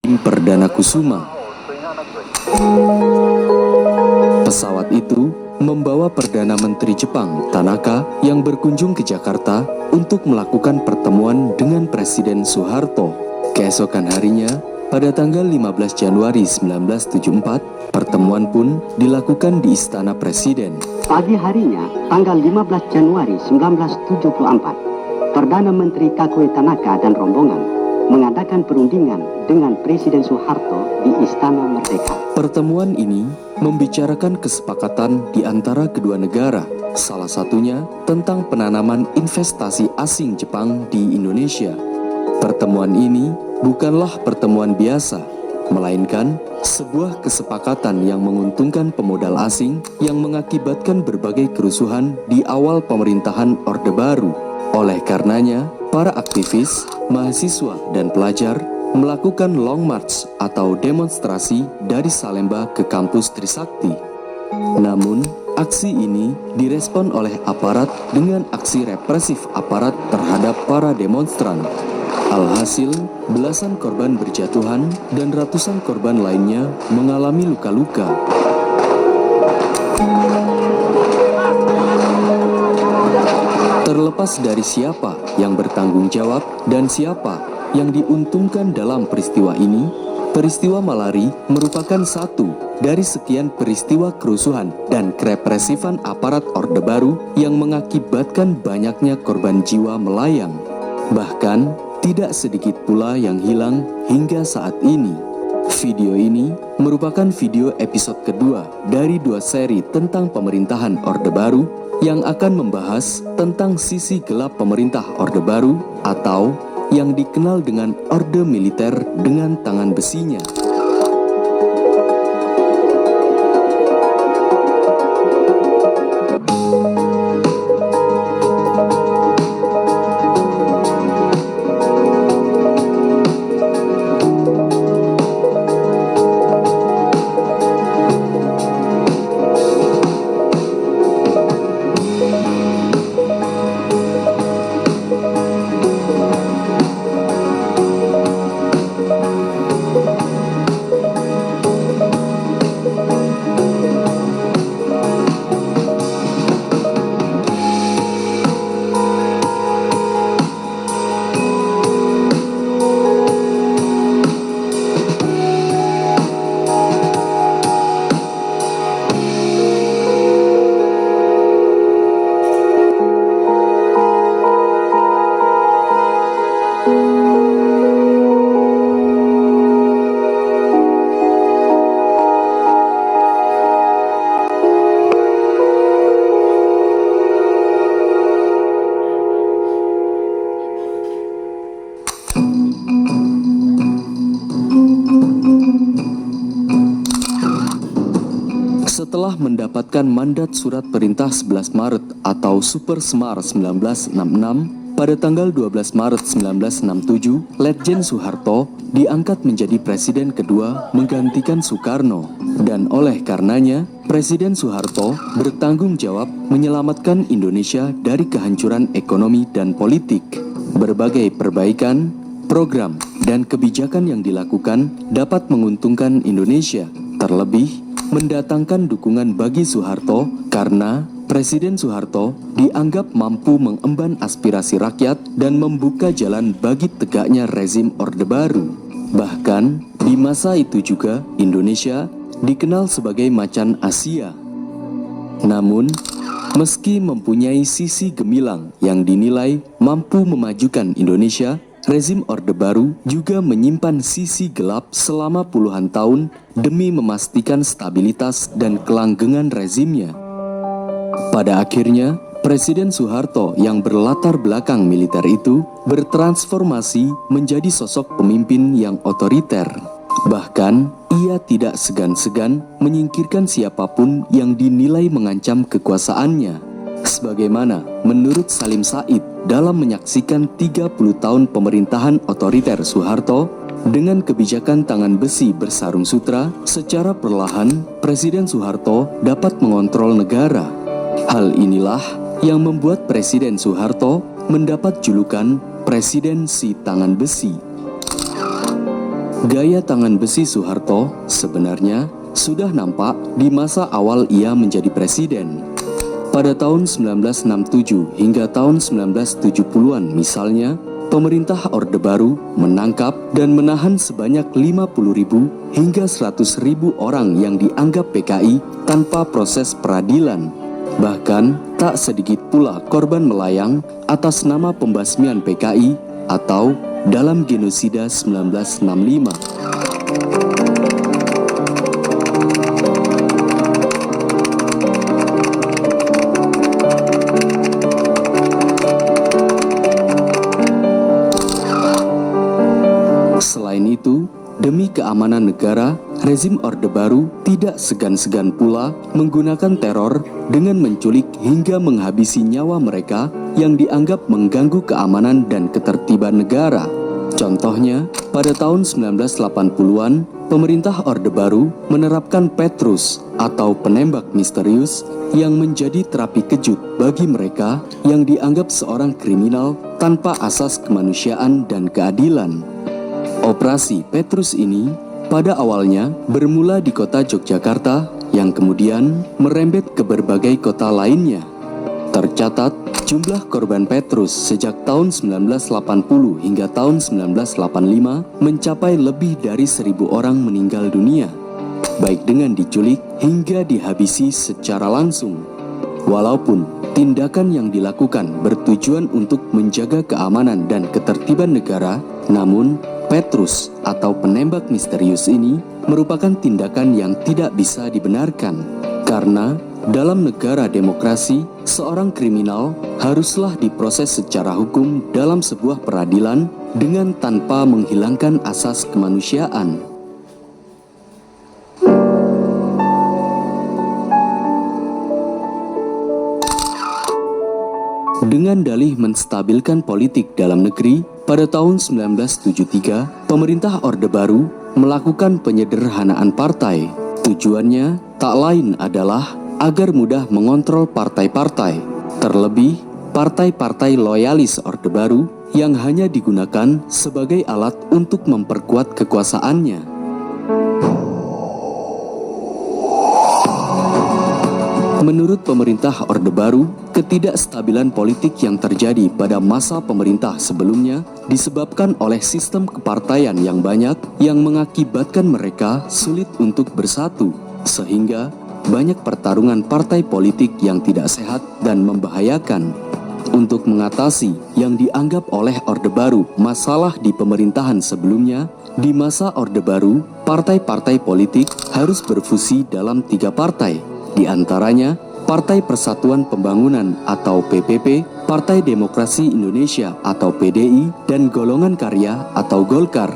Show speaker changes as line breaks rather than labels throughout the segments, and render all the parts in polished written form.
Perdana Kusuma. Pesawat itu membawa Perdana Menteri Jepang Tanaka yang berkunjung ke Jakarta untuk melakukan pertemuan dengan Presiden Soeharto. Keesokan harinya, pada tanggal 15 Januari 1974, pertemuan pun dilakukan di Istana Presiden.
Pagi harinya, tanggal 15 Januari 1974, Perdana Menteri Kakue Tanaka dan rombongan mengadakan perundingan dengan Presiden Soeharto di Istana Merdeka.
Pertemuan ini membicarakan kesepakatan di antara kedua negara, salah satunya tentang penanaman investasi asing Jepang di Indonesia. Pertemuan ini bukanlah pertemuan biasa, melainkan sebuah kesepakatan yang menguntungkan pemodal asing yang mengakibatkan berbagai kerusuhan di awal pemerintahan Orde Baru. Oleh karenanya, para aktivis, mahasiswa, dan pelajar melakukan long march atau demonstrasi dari Salemba ke kampus Trisakti. Namun, aksi ini direspon oleh aparat dengan aksi represif aparat terhadap para demonstran. Alhasil, belasan korban berjatuhan dan ratusan korban lainnya mengalami luka-luka. Terlepas dari siapa yang bertanggung jawab dan siapa yang diuntungkan dalam peristiwa ini, peristiwa Malari merupakan satu dari sekian peristiwa kerusuhan dan kerepresifan aparat Orde Baru yang mengakibatkan banyaknya korban jiwa melayang. Bahkan, tidak sedikit pula yang hilang hingga saat ini. Video ini merupakan video episode kedua dari 2 seri tentang pemerintahan Orde Baru yang akan membahas tentang sisi gelap pemerintah Orde Baru atau yang dikenal dengan Orde Militer dengan tangan besinya. Setelah mendapatkan mandat surat perintah 11 Maret atau Super Semar 1966, pada tanggal 12 Maret 1967, Letjen Soeharto diangkat menjadi presiden kedua menggantikan Soekarno. Dan oleh karenanya, Presiden Soeharto bertanggung jawab menyelamatkan Indonesia dari kehancuran ekonomi dan politik. Berbagai perbaikan, program, dan kebijakan yang dilakukan dapat menguntungkan Indonesia, terlebih mendatangkan dukungan bagi Soeharto karena Presiden Soeharto dianggap mampu mengemban aspirasi rakyat dan membuka jalan bagi tegaknya rezim Orde Baru. Bahkan di masa itu juga Indonesia dikenal sebagai macan Asia. Namun, meski mempunyai sisi gemilang yang dinilai mampu memajukan Indonesia, rezim Orde Baru juga menyimpan sisi gelap selama puluhan tahun demi memastikan stabilitas dan kelanggengan rezimnya. Pada akhirnya, Presiden Soeharto yang berlatar belakang militer itu bertransformasi menjadi sosok pemimpin yang otoriter. Bahkan, ia tidak segan-segan menyingkirkan siapapun yang dinilai mengancam kekuasaannya. Sebagaimana menurut Salim Said dalam menyaksikan 30 tahun pemerintahan otoriter Soeharto, dengan kebijakan tangan besi bersarung sutra, secara perlahan Presiden Soeharto dapat mengontrol negara. Hal inilah yang membuat Presiden Soeharto mendapat julukan Presiden Si Tangan Besi. Gaya tangan besi Soeharto sebenarnya sudah nampak di masa awal ia menjadi presiden. Pada tahun 1967 hingga tahun 1970-an misalnya, pemerintah Orde Baru menangkap dan menahan sebanyak 50.000 hingga 100.000 orang yang dianggap PKI tanpa proses peradilan. Bahkan tak sedikit pula korban melayang atas nama pembasmian PKI atau dalam genosida 1965. Selain itu, demi keamanan negara, rezim Orde Baru tidak segan-segan pula menggunakan teror dengan menculik hingga menghabisi nyawa mereka yang dianggap mengganggu keamanan dan ketertiban negara. Contohnya, pada tahun 1980-an, pemerintah Orde Baru menerapkan Petrus atau penembak misterius yang menjadi terapi kejut bagi mereka yang dianggap seorang kriminal tanpa asas kemanusiaan dan keadilan. Operasi Petrus ini pada awalnya bermula di kota Yogyakarta yang kemudian merembet ke berbagai kota lainnya. Tercatat jumlah korban Petrus sejak tahun 1980 hingga tahun 1985 mencapai lebih dari 1.000 orang meninggal dunia, baik dengan diculik hingga dihabisi secara langsung. Walaupun tindakan yang dilakukan bertujuan untuk menjaga keamanan dan ketertiban negara, namun Petrus atau penembak misterius ini merupakan tindakan yang tidak bisa dibenarkan. Karena dalam negara demokrasi, seorang kriminal haruslah diproses secara hukum dalam sebuah peradilan dengan tanpa menghilangkan asas kemanusiaan. Dengan dalih menstabilkan politik dalam negeri, pada tahun 1973, pemerintah Orde Baru melakukan penyederhanaan partai. Tujuannya tak lain adalah agar mudah mengontrol partai-partai, terlebih partai-partai loyalis Orde Baru yang hanya digunakan sebagai alat untuk memperkuat kekuasaannya. Menurut pemerintah Orde Baru, ketidakstabilan politik yang terjadi pada masa pemerintah sebelumnya disebabkan oleh sistem kepartaian yang banyak yang mengakibatkan mereka sulit untuk bersatu, sehingga banyak pertarungan partai politik yang tidak sehat dan membahayakan. Untuk mengatasi yang dianggap oleh Orde Baru masalah di pemerintahan sebelumnya, di masa Orde Baru, partai-partai politik harus berfusi dalam 3 partai. Di antaranya, Partai Persatuan Pembangunan atau PPP, Partai Demokrasi Indonesia atau PDI, dan Golongan Karya atau Golkar.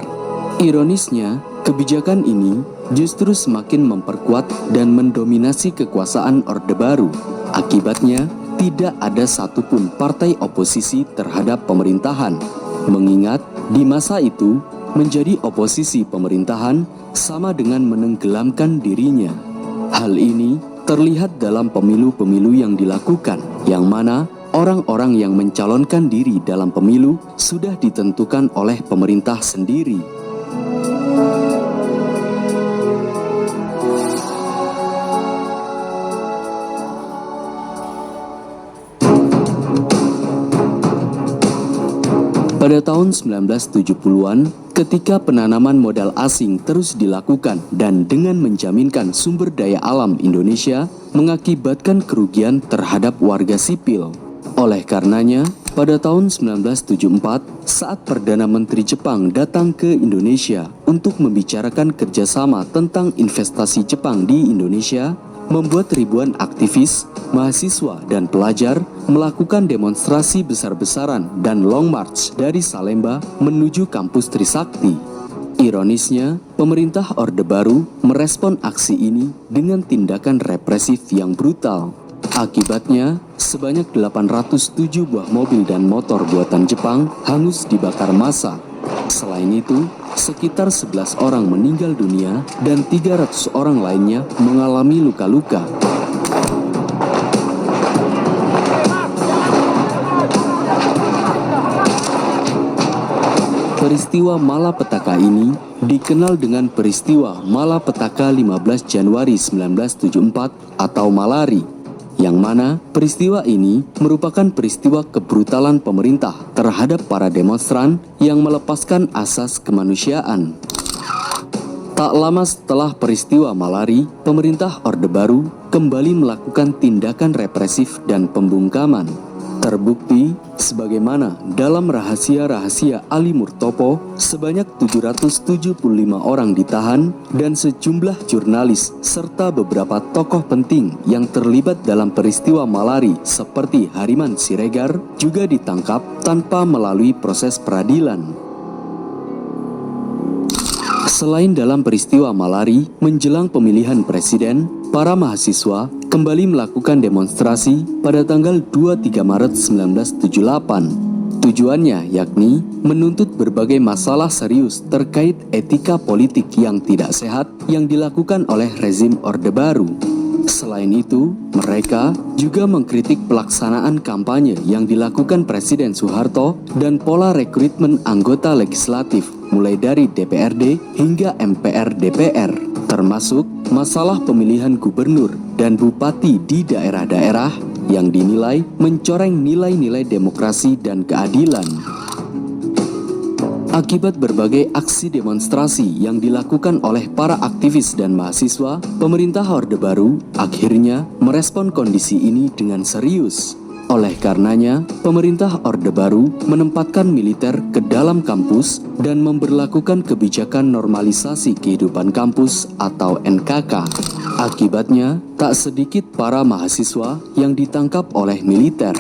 Ironisnya, kebijakan ini justru semakin memperkuat dan mendominasi kekuasaan Orde Baru. Akibatnya, tidak ada satupun partai oposisi terhadap pemerintahan. Mengingat di masa itu, menjadi oposisi pemerintahan sama dengan menenggelamkan dirinya. Hal ini terlihat dalam pemilu-pemilu yang dilakukan, yang mana orang-orang yang mencalonkan diri dalam pemilu sudah ditentukan oleh pemerintah sendiri. Pada tahun 1970-an, ketika penanaman modal asing terus dilakukan dan dengan menjaminkan sumber daya alam Indonesia mengakibatkan kerugian terhadap warga sipil. Oleh karenanya, pada tahun 1974, saat Perdana Menteri Jepang datang ke Indonesia untuk membicarakan kerjasama tentang investasi Jepang di Indonesia, membuat ribuan aktivis, mahasiswa, dan pelajar melakukan demonstrasi besar-besaran dan long march dari Salemba menuju kampus Trisakti. Ironisnya, pemerintah Orde Baru merespon aksi ini dengan tindakan represif yang brutal. Akibatnya, sebanyak 807 buah mobil dan motor buatan Jepang hangus dibakar massa. Selain itu, sekitar 11 orang meninggal dunia dan 300 orang lainnya mengalami luka-luka. Peristiwa malapetaka ini dikenal dengan peristiwa Malapetaka 15 Januari 1974 atau Malari, yang mana peristiwa ini merupakan peristiwa kebrutalan pemerintah terhadap para demonstran yang melepaskan asas kemanusiaan. Tak lama setelah peristiwa Malari, pemerintah Orde Baru kembali melakukan tindakan represif dan pembungkaman. Terbukti sebagaimana dalam rahasia-rahasia Ali Murtopo, sebanyak 775 orang ditahan dan sejumlah jurnalis serta beberapa tokoh penting yang terlibat dalam peristiwa Malari seperti Hariman Siregar juga ditangkap tanpa melalui proses peradilan. Selain dalam peristiwa Malari, menjelang pemilihan presiden, para mahasiswa kembali melakukan demonstrasi pada tanggal 23 Maret 1978. Tujuannya yakni menuntut berbagai masalah serius terkait etika politik yang tidak sehat yang dilakukan oleh rezim Orde Baru. Selain itu, mereka juga mengkritik pelaksanaan kampanye yang dilakukan Presiden Soeharto dan pola rekrutmen anggota legislatif mulai dari DPRD hingga MPR DPR, termasuk masalah pemilihan gubernur dan bupati di daerah-daerah yang dinilai mencoreng nilai-nilai demokrasi dan keadilan. Akibat berbagai aksi demonstrasi yang dilakukan oleh para aktivis dan mahasiswa, pemerintah Orde Baru akhirnya merespon kondisi ini dengan serius. Oleh karenanya, pemerintah Orde Baru menempatkan militer ke dalam kampus dan memberlakukan kebijakan normalisasi kehidupan kampus atau NKK. Akibatnya, tak sedikit para mahasiswa yang ditangkap oleh militer.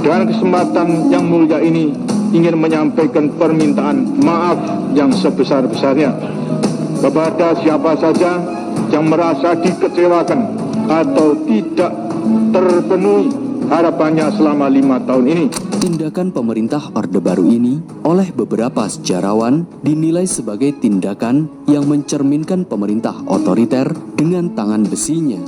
Dengan kesempatan yang mulia ini, ingin menyampaikan permintaan maaf yang sebesar-besarnya kepada siapa saja yang merasa dikecewakan atau tidak terpenuhi harapannya selama 5 tahun ini.
Tindakan pemerintah Orde Baru ini oleh beberapa sejarawan dinilai sebagai tindakan yang mencerminkan pemerintah otoriter dengan tangan besinya.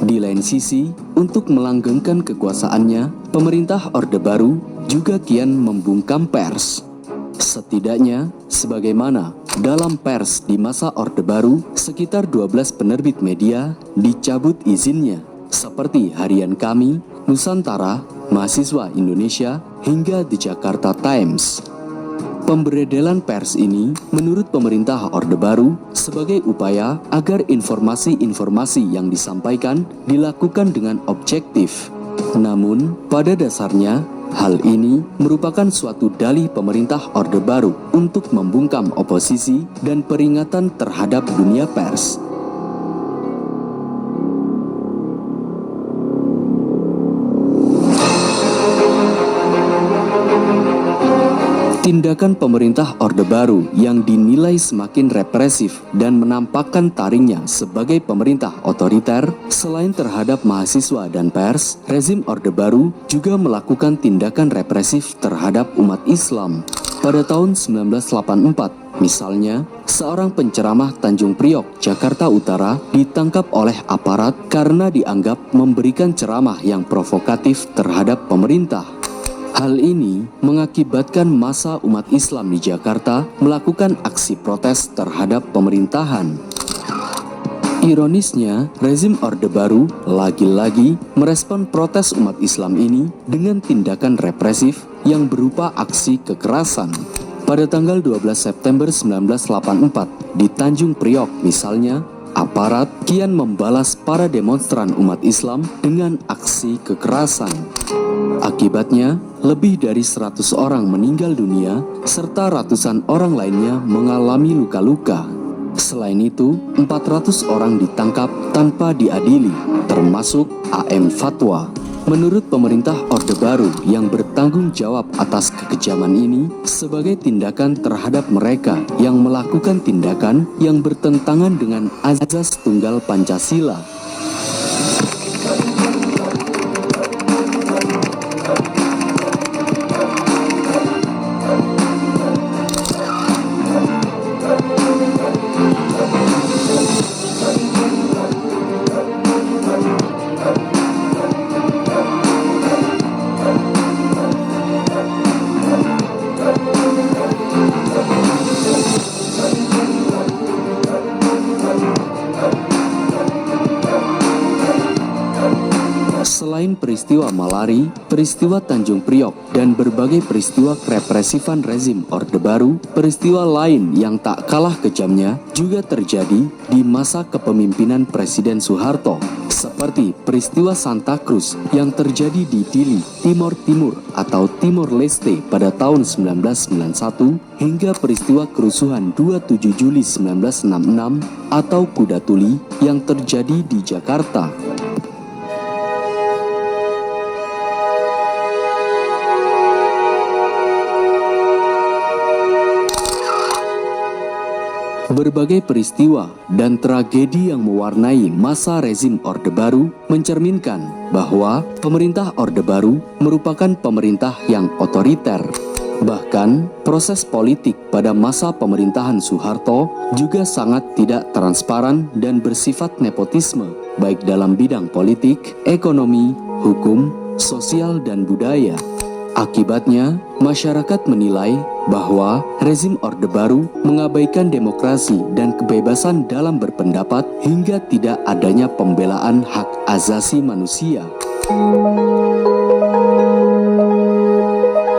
Di lain sisi, untuk melanggengkan kekuasaannya, pemerintah Orde Baru juga kian membungkam pers. Setidaknya, sebagaimana dalam pers di masa Orde Baru, sekitar 12 penerbit media dicabut izinnya, seperti Harian Kami, Nusantara, Mahasiswa Indonesia, hingga The Jakarta Times. Pemberedelan pers ini menurut pemerintah Orde Baru sebagai upaya agar informasi-informasi yang disampaikan dilakukan dengan objektif. Namun, pada dasarnya, hal ini merupakan suatu dalih pemerintah Orde Baru untuk membungkam oposisi dan peringatan terhadap dunia pers. Tindakan pemerintah Orde Baru yang dinilai semakin represif dan menampakkan taringnya sebagai pemerintah otoriter, selain terhadap mahasiswa dan pers, rezim Orde Baru juga melakukan tindakan represif terhadap umat Islam. Pada tahun 1984, misalnya, seorang penceramah Tanjung Priok, Jakarta Utara ditangkap oleh aparat karena dianggap memberikan ceramah yang provokatif terhadap pemerintah. Hal ini mengakibatkan massa umat Islam di Jakarta melakukan aksi protes terhadap pemerintahan. Ironisnya, rezim Orde Baru lagi-lagi merespon protes umat Islam ini dengan tindakan represif yang berupa aksi kekerasan. Pada tanggal 12 September 1984 di Tanjung Priok misalnya, aparat kian membalas para demonstran umat Islam dengan aksi kekerasan. Akibatnya, lebih dari 100 orang meninggal dunia serta ratusan orang lainnya mengalami luka-luka. Selain itu, 400 orang ditangkap tanpa diadili, termasuk AM Fatwa. Menurut pemerintah Orde Baru yang bertanggung jawab atas kekejaman ini sebagai tindakan terhadap mereka yang melakukan tindakan yang bertentangan dengan azas tunggal Pancasila. Selain peristiwa Malari, peristiwa Tanjung Priok, dan berbagai peristiwa kerepresifan rezim Orde Baru, peristiwa lain yang tak kalah kejamnya juga terjadi di masa kepemimpinan Presiden Soeharto, seperti peristiwa Santa Cruz yang terjadi di Dili, Timor Timur atau Timor Leste pada tahun 1991, hingga peristiwa kerusuhan 27 Juli 1966 atau Kuda Tuli yang terjadi di Jakarta. Berbagai peristiwa dan tragedi yang mewarnai masa rezim Orde Baru mencerminkan bahwa pemerintah Orde Baru merupakan pemerintah yang otoriter. Bahkan, proses politik pada masa pemerintahan Soeharto juga sangat tidak transparan dan bersifat nepotisme, baik dalam bidang politik, ekonomi, hukum, sosial, dan budaya. Akibatnya, masyarakat menilai bahwa rezim Orde Baru mengabaikan demokrasi dan kebebasan dalam berpendapat hingga tidak adanya pembelaan hak asasi manusia.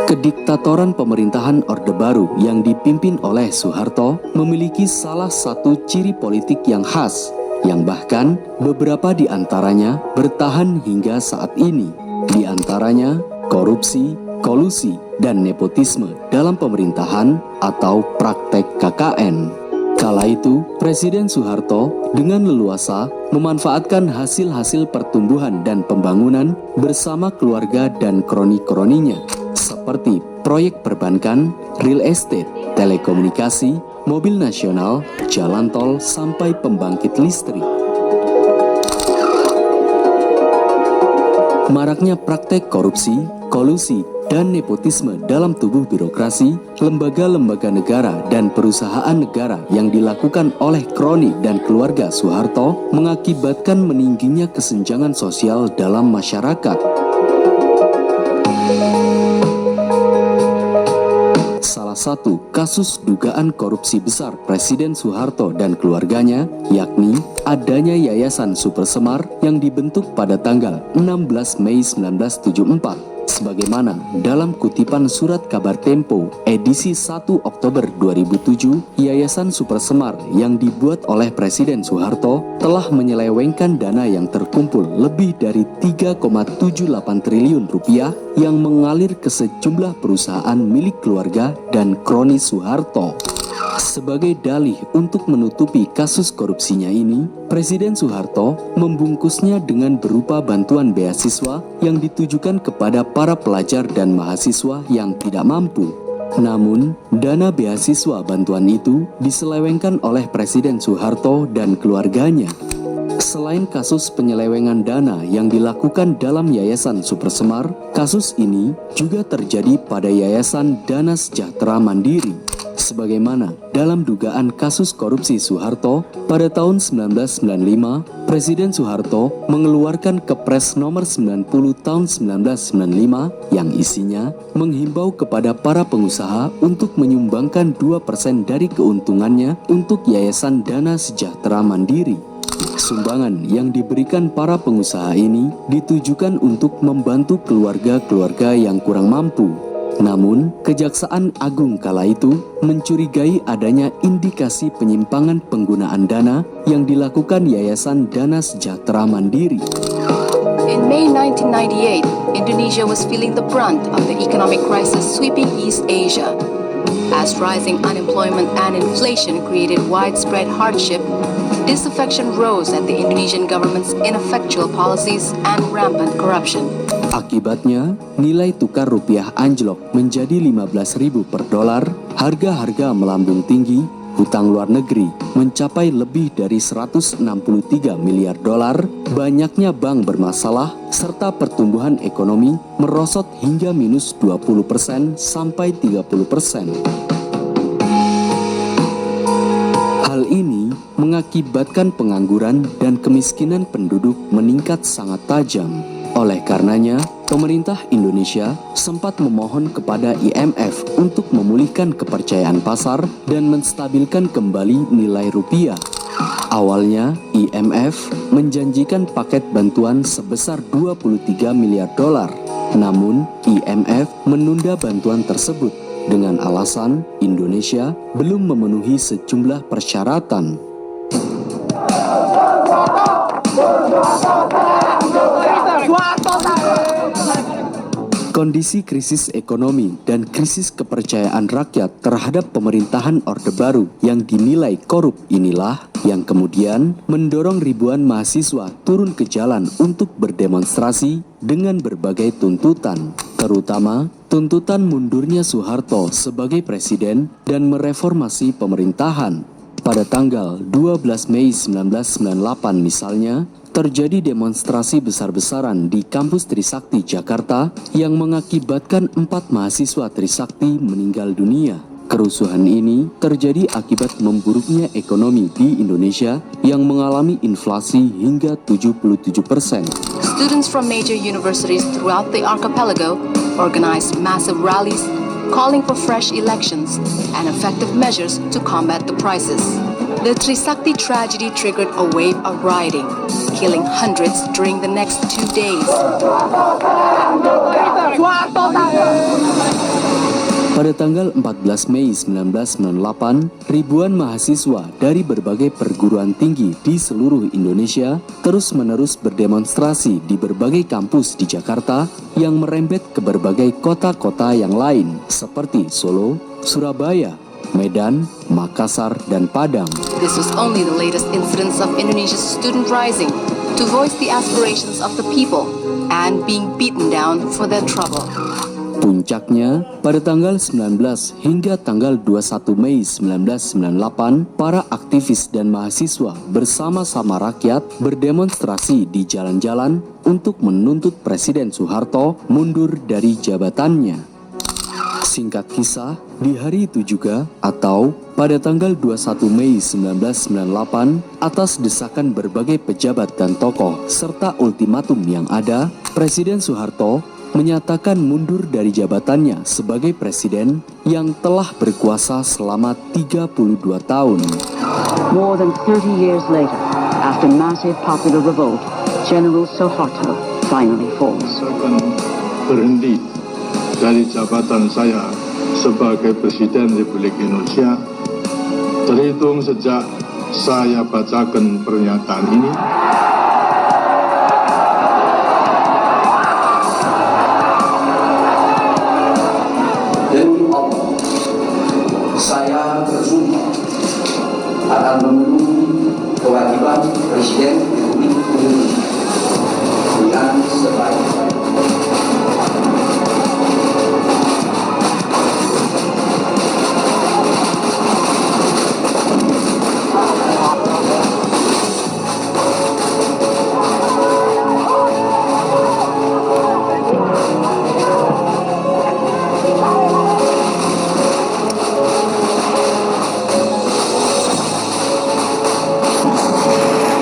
Kediktatoran pemerintahan Orde Baru yang dipimpin oleh Soeharto memiliki salah satu ciri politik yang khas, yang bahkan beberapa di antaranya bertahan hingga saat ini. Di antaranya korupsi, kolusi, dan nepotisme dalam pemerintahan atau praktek KKN. Kala itu, Presiden Soeharto dengan leluasa memanfaatkan hasil-hasil pertumbuhan dan pembangunan bersama keluarga dan kroni-kroninya, seperti proyek perbankan, real estate, telekomunikasi, mobil nasional, jalan tol, sampai pembangkit listrik. Maraknya praktek korupsi, kolusi, dan nepotisme dalam tubuh birokrasi, lembaga-lembaga negara, dan perusahaan negara yang dilakukan oleh kroni dan keluarga Soeharto mengakibatkan meningginya kesenjangan sosial dalam masyarakat. Salah satu kasus dugaan korupsi besar Presiden Soeharto dan keluarganya, yakni adanya Yayasan Super Semar yang dibentuk pada tanggal 16 Mei 1974. Sebagaimana dalam kutipan surat kabar Tempo edisi 1 Oktober 2007, Yayasan Super Semar yang dibuat oleh Presiden Soeharto telah menyelewengkan dana yang terkumpul lebih dari 3,78 triliun rupiah yang mengalir ke sejumlah perusahaan milik keluarga dan kroni Soeharto. Sebagai dalih untuk menutupi kasus korupsinya ini, Presiden Soeharto membungkusnya dengan berupa bantuan beasiswa yang ditujukan kepada para pelajar dan mahasiswa yang tidak mampu. Namun, dana beasiswa bantuan itu diselewengkan oleh Presiden Soeharto dan keluarganya. Selain kasus penyelewengan dana yang dilakukan dalam Yayasan Super Semar, kasus ini juga terjadi pada Yayasan Dana Sejahtera Mandiri. Sebagaimana dalam dugaan kasus korupsi Soeharto, pada tahun 1995, Presiden Soeharto mengeluarkan Kepres nomor 90 tahun 1995 yang isinya menghimbau kepada para pengusaha untuk menyumbangkan 2% dari keuntungannya untuk Yayasan Dana Sejahtera Mandiri. Sumbangan yang diberikan para pengusaha ini ditujukan untuk membantu keluarga-keluarga yang kurang mampu. Namun, Kejaksaan Agung kala itu mencurigai adanya indikasi penyimpangan penggunaan dana yang dilakukan Yayasan Dana Sejahtera Mandiri.
In May 1998, Indonesia was feeling the brunt of the economic crisis sweeping East Asia. As rising unemployment and inflation created widespread hardship, disaffection rose at the Indonesian government's ineffectual policies and rampant corruption.
Akibatnya, nilai tukar rupiah anjlok menjadi 15.000 per dolar, harga-harga melambung tinggi, hutang luar negeri mencapai lebih dari 163 miliar dolar, banyaknya bank bermasalah, serta pertumbuhan ekonomi merosot hingga minus 20% sampai 30%. Hal ini mengakibatkan pengangguran dan kemiskinan penduduk meningkat sangat tajam. Oleh karenanya, pemerintah Indonesia sempat memohon kepada IMF untuk memulihkan kepercayaan pasar dan menstabilkan kembali nilai rupiah. Awalnya, IMF menjanjikan paket bantuan sebesar 23 miliar dolar. Namun, IMF menunda bantuan tersebut dengan alasan Indonesia belum memenuhi sejumlah persyaratan. Kondisi krisis ekonomi dan krisis kepercayaan rakyat terhadap pemerintahan Orde Baru yang dinilai korup inilah yang kemudian mendorong ribuan mahasiswa turun ke jalan untuk berdemonstrasi dengan berbagai tuntutan, terutama tuntutan mundurnya Soeharto sebagai presiden dan mereformasi pemerintahan. Pada tanggal 12 Mei 1998 misalnya, terjadi demonstrasi besar-besaran di kampus Trisakti Jakarta yang mengakibatkan 4 mahasiswa Trisakti meninggal dunia. Kerusuhan ini terjadi akibat memburuknya ekonomi di Indonesia yang mengalami inflasi hingga 77%.
Students from major universities throughout the archipelago organized massive rallies calling for fresh elections and effective measures to combat the crisis. The Trisakti tragedy triggered a wave of rioting, killing hundreds during the next 2 days.
Pada tanggal 14 Mei 1998, ribuan mahasiswa dari berbagai perguruan tinggi di seluruh Indonesia terus-menerus berdemonstrasi di berbagai kampus di Jakarta yang merembet ke berbagai kota-kota yang lain seperti Solo, Surabaya, Medan, Makassar, dan Padang.
This was only the latest incidents of Indonesia's student rising to voice the aspirations of the people and being beaten down for their trouble.
Puncaknya, pada tanggal 19 hingga tanggal 21 Mei 1998, para aktivis dan mahasiswa bersama-sama rakyat berdemonstrasi di jalan-jalan untuk menuntut Presiden Soeharto mundur dari jabatannya. Singkat kisah, di hari itu juga atau pada tanggal 21 Mei 1998, atas desakan berbagai pejabat dan tokoh serta ultimatum yang ada, Presiden Soeharto menyatakan mundur dari jabatannya sebagai presiden yang telah berkuasa selama 32 tahun.
More than 30 years later, after massive popular revolt, General Soeharto finally falls.
Saya akan berhenti dari jabatan saya sebagai Presiden Republik Indonesia. Terhitung sejak saya bacakan pernyataan ini,
demi Allah, saya bersumpah akan memenuhi kewajiban Presiden Republik Indonesia